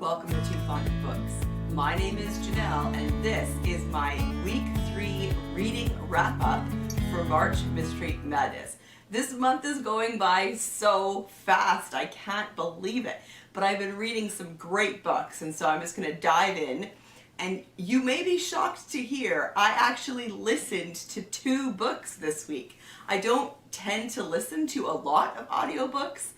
welcome to Too Fond of Books. My name is Janelle and this is my week 3 reading wrap-up for March Mystery Madness. This month is going by so fast, I can't believe it. But I've been reading some great books and so I'm just going to dive in. And you may be shocked to hear I actually listened to 2 books this week. I don't tend to listen to a lot of audiobooks,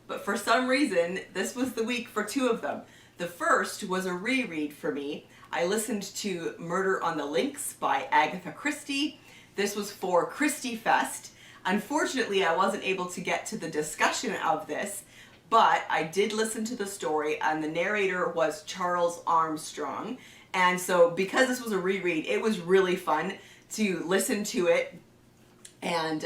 but for some reason this was the week for 2 of them. The first was a reread for me. I listened to Murder on the Links by Agatha Christie. This was for Christie Fest. Unfortunately, I wasn't able to get to the discussion of this, but I did listen to the story and the narrator was Charles Armstrong. And so because this was a reread, it was really fun to listen to it and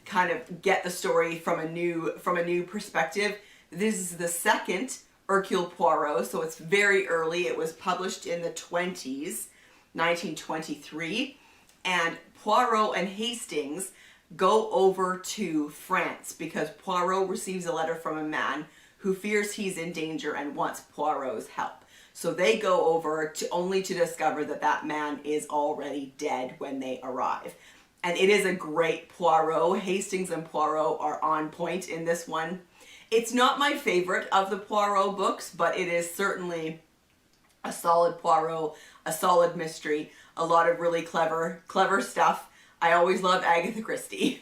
kind of get the story from a new perspective. This is the second Hercule Poirot, so it's very early. It was published in the 20s, 1923, and Poirot and Hastings go over to France because Poirot receives a letter from a man who fears he's in danger and wants Poirot's help. So they go over only to discover that that man is already dead when they arrive. And it is a great Poirot. Hastings and Poirot are on point in this one. It's not my favorite of the Poirot books, but it is certainly a solid Poirot, a solid mystery, a lot of really clever stuff. I always love Agatha Christie.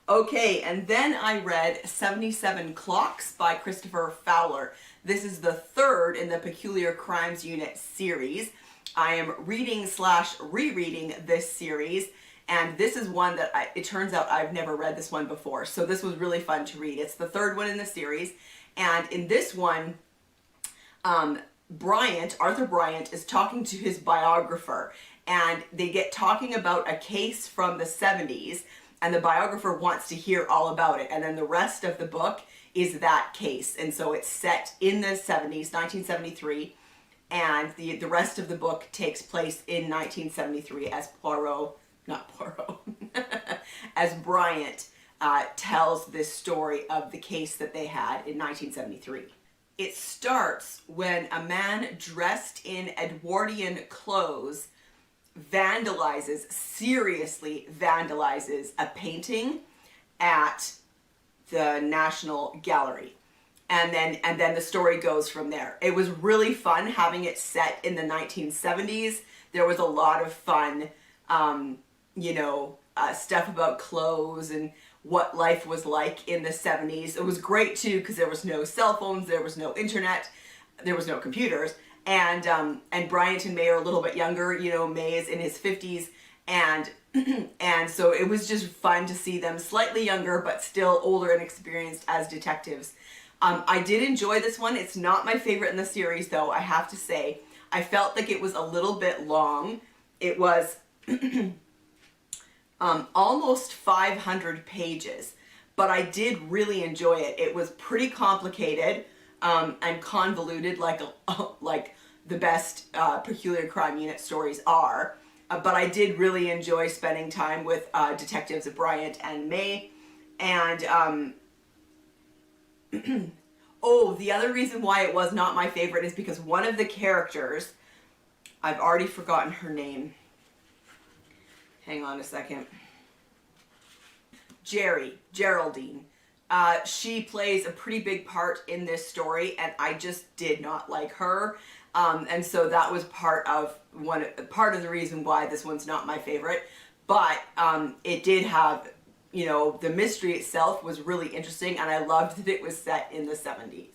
Okay, and then I read 77 Clocks by Christopher Fowler. This is the 3rd in the Peculiar Crimes Unit series. I am reading/rereading this series. And this is one that it turns out I've never read this one before. So this was really fun to read. It's the 3rd one in the series. And in this one, Arthur Bryant is talking to his biographer. And they get talking about a case from the 70s. And the biographer wants to hear all about it. And then the rest of the book is that case. And so it's set in the 70s, 1973. And the rest of the book takes place in 1973 as as Bryant tells this story of the case that they had in 1973. It starts when a man dressed in Edwardian clothes seriously vandalizes a painting at the National Gallery. And then the story goes from there. It was really fun having it set in the 1970s. There was a lot of fun stuff about clothes and what life was like in the 70s. It was great too because there was no cell phones, there was no internet, there was no computers, and Bryant and May are a little bit younger. May is in his 50s, and so it was just fun to see them slightly younger but still older and experienced as detectives. I did enjoy this one. It's not my favorite in the series though, I have to say. I felt like it was a little bit long. It was almost 500 pages, but I did really enjoy it. It was pretty complicated and convoluted, like the best Peculiar Crime Unit stories are. But I did really enjoy spending time with detectives Bryant and May. And oh, the other reason why it was not my favorite is because one of the characters, I've already forgotten her name. Hang on a second. Geraldine. She plays a pretty big part in this story, and I just did not like her. And so that was part of the reason why this one's not my favorite. But it did have, the mystery itself was really interesting, and I loved that it was set in the 70s.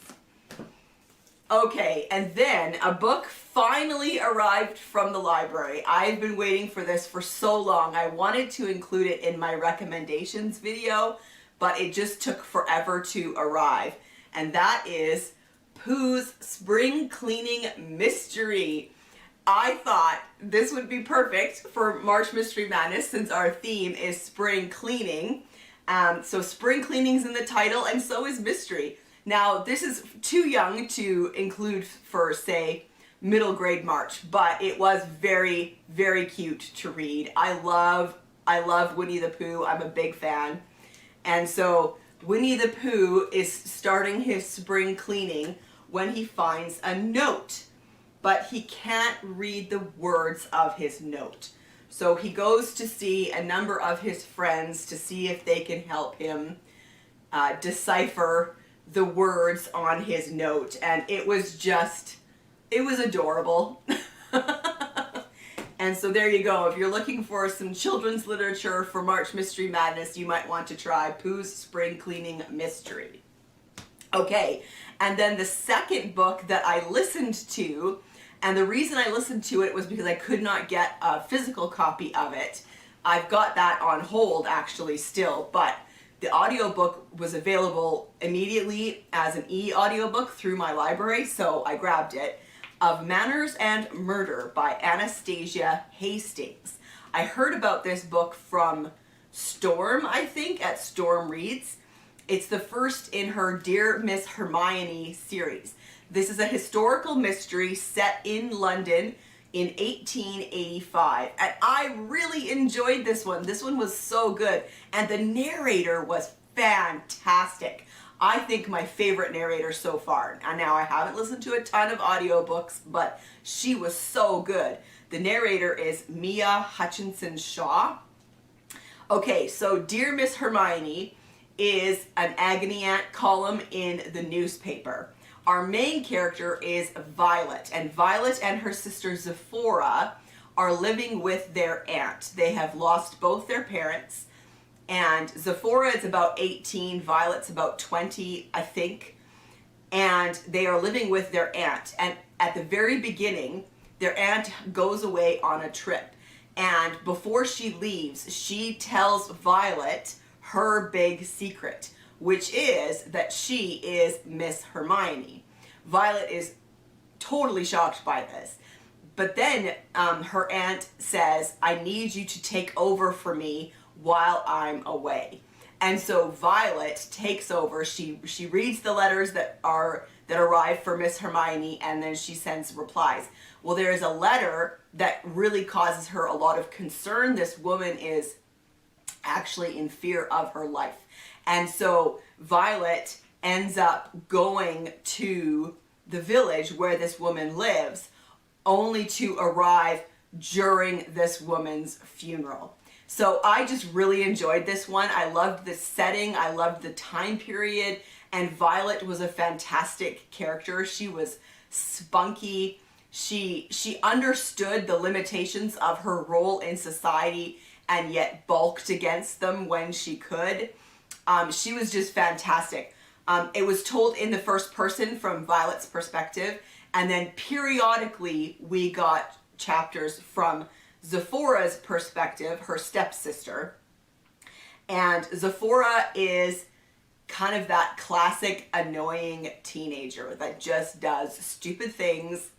Okay, and then a book finally arrived from the library. I've been waiting for this for so long. I wanted to include it in my recommendations video, but it just took forever to arrive. And that is Pooh's Spring Cleaning Mystery. I thought this would be perfect for March Mystery Madness since our theme is spring cleaning. So spring cleaning's in the title, and so is mystery. Now, this is too young to include for, say, middle grade March, but it was very, very cute to read. I love Winnie the Pooh. I'm a big fan. And so Winnie the Pooh is starting his spring cleaning when he finds a note, but he can't read the words of his note. So he goes to see a number of his friends to see if they can help him decipher the words on his note. And it was adorable. And so there you go. If you're looking for some children's literature for March Mystery Madness, you might want to try Pooh's Spring Cleaning Mystery. Okay, and then the second book that I listened to, and the reason I listened to it was because I could not get a physical copy of it. I've got that on hold actually still, but the audiobook was available immediately as an e-audiobook through my library, so I grabbed it, of Manners and Murder by Anastasia Hastings. I heard about this book from Storm, I think, at Storm Reads. It's the first in her Dear Miss Hermione series. This is a historical mystery set in London in 1885. And I really enjoyed this one. This one was so good. And the narrator was fantastic. I think my favorite narrator so far. And now I haven't listened to a ton of audiobooks, but she was so good. The narrator is Mia Hutchinson-Shaw. Okay, so Dear Miss Hermione is an agony aunt column in the newspaper. Our main character is Violet, and Violet and her sister Zephora are living with their aunt. They have lost both their parents, and Zephora is about 18, Violet's about 20, I think, and they are living with their aunt. And at the very beginning, their aunt goes away on a trip, and before she leaves, she tells Violet her big secret, which is that she is Miss Hermione. Violet is totally shocked by this. But then her aunt says, I need you to take over for me while I'm away. And so Violet takes over. She reads the letters that arrive for Miss Hermione, and then she sends replies. Well, there is a letter that really causes her a lot of concern. This woman is actually in fear of her life. And so Violet ends up going to the village where this woman lives, only to arrive during this woman's funeral. So I just really enjoyed this one. I loved the setting, I loved the time period, and Violet was a fantastic character. She was spunky. She understood the limitations of her role in society and yet balked against them when she could. She was just fantastic. It was told in the first person from Violet's perspective, and then periodically we got chapters from Zephora's perspective, her stepsister. And Zephora is kind of that classic annoying teenager that just does stupid things.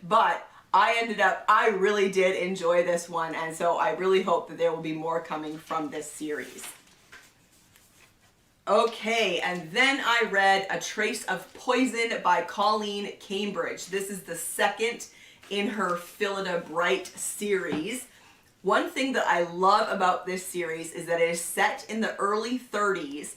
But I really did enjoy this one, and so I really hope that there will be more coming from this series. Okay, and then I read A Trace of Poison by Colleen Cambridge. This is the second in her Phillida Bright series. One thing that I love about this series is that it is set in the early 30s,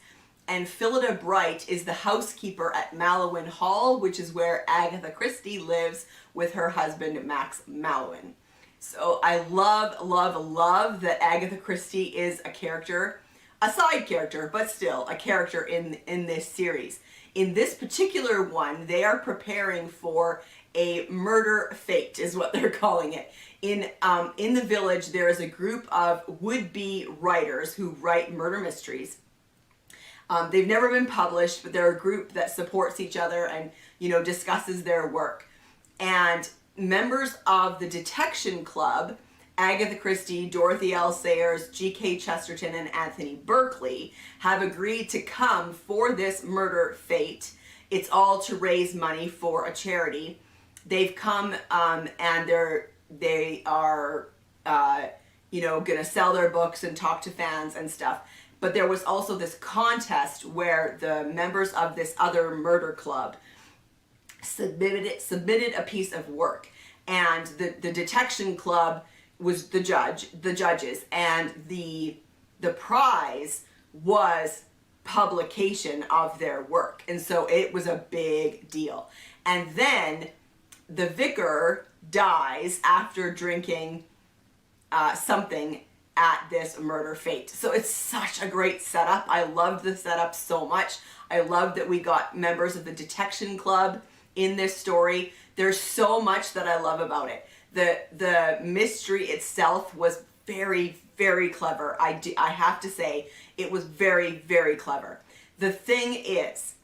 and Phillida Bright is the housekeeper at Mallowan Hall, which is where Agatha Christie lives with her husband Max Mallowan. So I love that Agatha Christie is a character, a side character, but still a character in this series. In this particular one, they are preparing for a murder fate, is what they're calling it. In the village, there is a group of would-be writers who write murder mysteries. They've never been published, but they're a group that supports each other and, discusses their work. And members of the detection club, Agatha Christie, Dorothy L. Sayers, G.K. Chesterton, and Anthony Berkeley, have agreed to come for this murder fate. It's all to raise money for a charity. They've come and they are going to sell their books and talk to fans and stuff. But there was also this contest where the members of this other murder club submitted a piece of work, and the detection club was the judges, and the prize was publication of their work. And so it was a big deal. And then the vicar dies after drinking something at this murder fete. So it's such a great setup. I loved the setup so much. I loved that we got members of the detection club in this story. There's so much that I love about it. The mystery itself was very, very clever. I have to say, it was very, very clever. The thing is,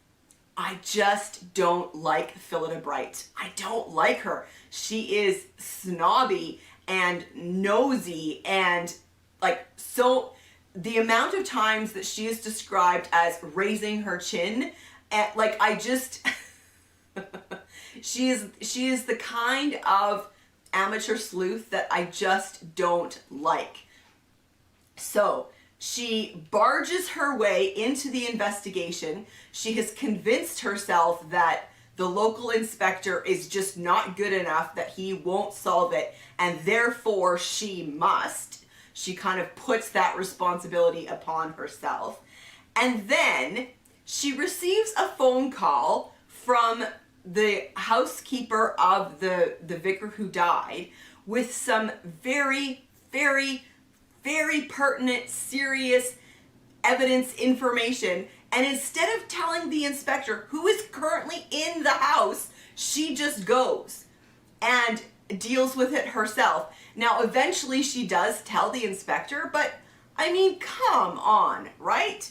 I just don't like Phillida Bright. I don't like her. She is snobby and nosy, and like, so the amount of times that she is described as raising her chin, and like, I just she is the kind of amateur sleuth that I just don't like. So she barges her way into the investigation. She has convinced herself that the local inspector is just not good enough, that he won't solve it, and therefore she must. She kind of puts that responsibility upon herself. And then she receives a phone call from the housekeeper of the vicar who died with some very, very, very pertinent, serious evidence information. And instead of telling the inspector, who is currently in the house, she just goes and deals with it herself. Now, eventually she does tell the inspector, but I mean, come on, right?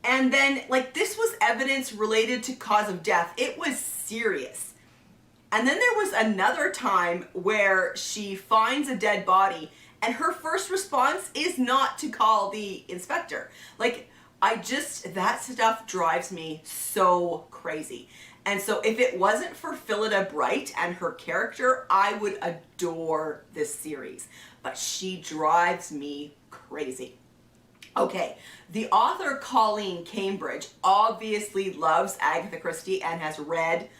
And then, like, this was evidence related to cause of death. It was serious. And then there was another time where she finds a dead body, and her first response is not to call the inspector. Like, that stuff drives me so crazy. And so if it wasn't for Phillida Bright and her character, I would adore this series. But she drives me crazy. Okay, the author Colleen Cambridge obviously loves Agatha Christie and has read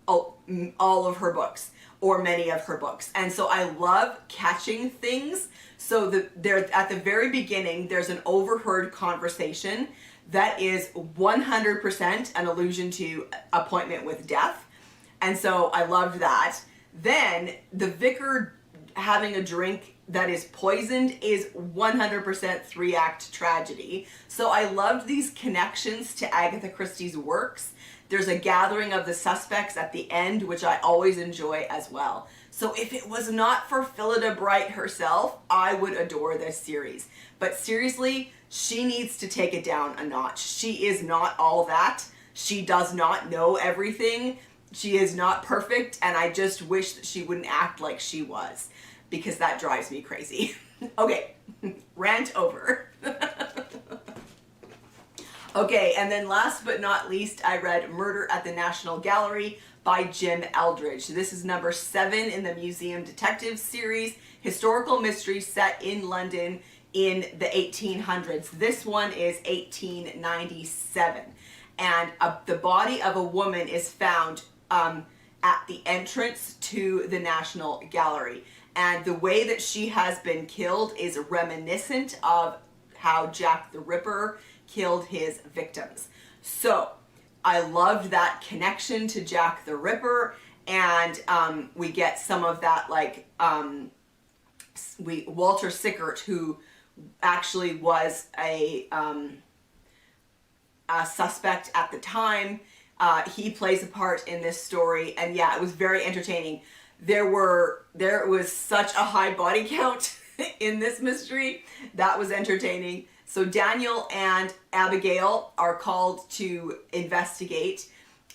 all of her books, or many of her books. And so I love catching things. So there, at the very beginning, there's an overheard conversation that is 100% an allusion to Appointment with Death. And so I loved that. Then the vicar having a drink that is poisoned is 100% three-act tragedy. So I loved these connections to Agatha Christie's works. There's a gathering of the suspects at the end, which I always enjoy as well. So if it was not for Phillida Bright herself, I would adore this series. But seriously, she needs to take it down a notch. She is not all that. She does not know everything. She is not perfect, and I just wish that she wouldn't act like she was, because that drives me crazy. Okay, rant over. Okay, and then last but not least, I read Murder at the National Gallery by Jim Eldridge. This is number 7 in the Museum Detectives series, historical mystery set in London in the 1800s. This one is 1897. And the body of a woman is found at the entrance to the National Gallery. And the way that she has been killed is reminiscent of how Jack the Ripper killed his victims. So I loved that connection to Jack the Ripper, and we get some of that, like Walter Sickert, who actually was a suspect at the time. He plays a part in this story, and yeah, it was very entertaining. There was such a high body count in this mystery. That was entertaining. So Daniel and Abigail are called to investigate,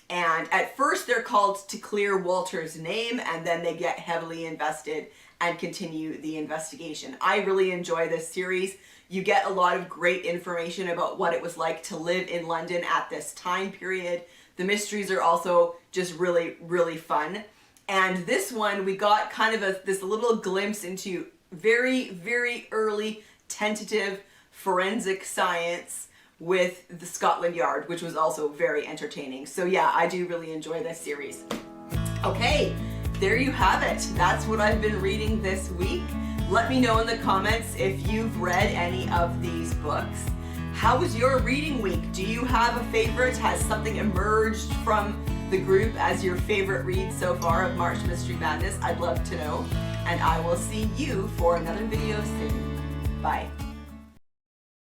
and at first they're called to clear Walter's name, and then they get heavily invested and continue the investigation. I really enjoy this series. You get a lot of great information about what it was like to live in London at this time period. The mysteries are also just really, really fun. And this one, we got kind of this little glimpse into very, very early tentative forensic science with the Scotland Yard, which was also very entertaining. So yeah, I do really enjoy this series. Okay, there you have it. That's what I've been reading this week. Let me know in the comments if you've read any of these books. How was your reading week? Do you have a favorite? Has something emerged from the group as your favorite read so far of March Mystery Madness? I'd love to know. And I will see you for another video soon. Bye.